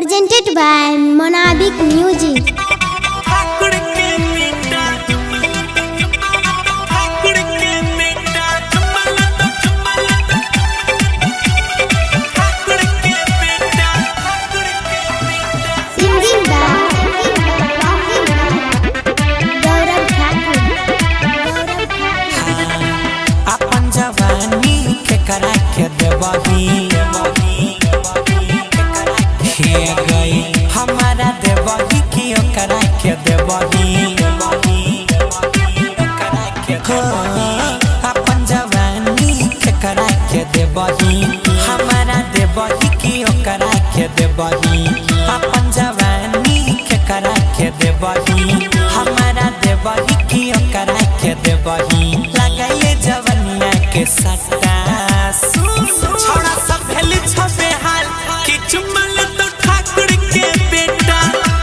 Presented by Monabic Music. करा के देवही हे गई हमारा देवही कियो करा के देवही अपन जवानी के करा के देवही हमारा देवही कियो करा के देवही अपन जवानी के करा के देवही हमारा देवही कियो करा के देवही लगाइए जवनिया के सट्टा छोड़ा सब भेली छबे हाल कि चुम्मल तो ठाकुर के बेटा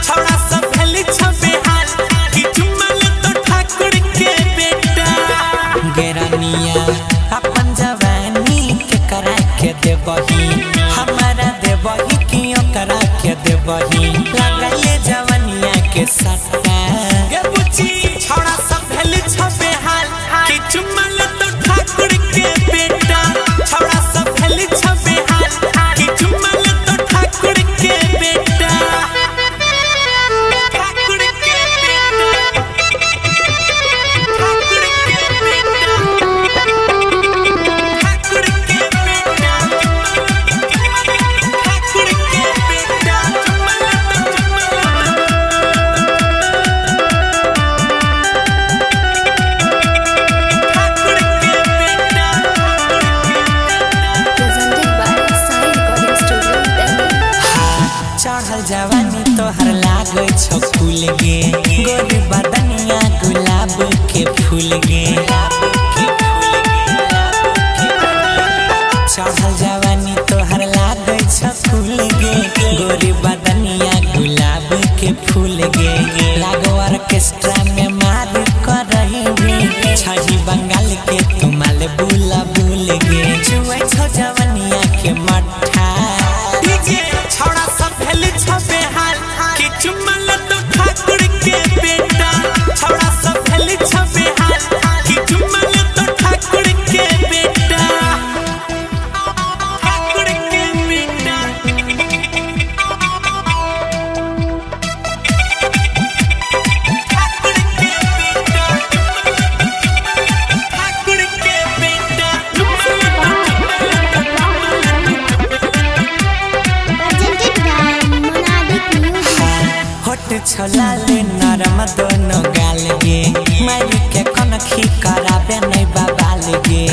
छोड़ा सब भेली छबे हाल कि चुम्मल तो ठाकुर के बेटा गेरानिया अपन जवानी के करा के देवही हमारा देवही कियो करा के देवही लगाइए जवानिया के सट्टा गे बुची छोड़ा सब भेली छबे हाल कि चुम्मल तो ठाकुर के बेटा छोड़ा सब भेली छबे हाल कि चुम्मल तो ठाकुर के बेटा ठाकुर के बेटा ठाकुर के बेटा ठाकुर के बेटा ठाकुर के बेटा चुम्मल चढ़ल जवानी तोहर लागे छो फूल गे गोरी बदनिया गुलाब के फूल गे चढ़ल जवानी तोहर लागे छो फूल गे गोरी बदनिया गुलाब के फूल गे लागो ऑर्केस्ट्रा में मार कर रही भी छही बंगाल के तुमाल बुला बुल गे जुए छो जवानिया के मट्ठा छोड़ा सब भेली छबे हाल कि चुम्मल तो ठाकुर के बेटा छोड़ा सब भेली छबे हाल कि चुम्मल तो ठाकुर के बेटा ठाकुर के बेटा ठाकुर के बेटा ठाकुर के बेटा होट छोला ले नरम दोनों गाल गे मारी के कनखी कराबे नहीं बाबाल गे।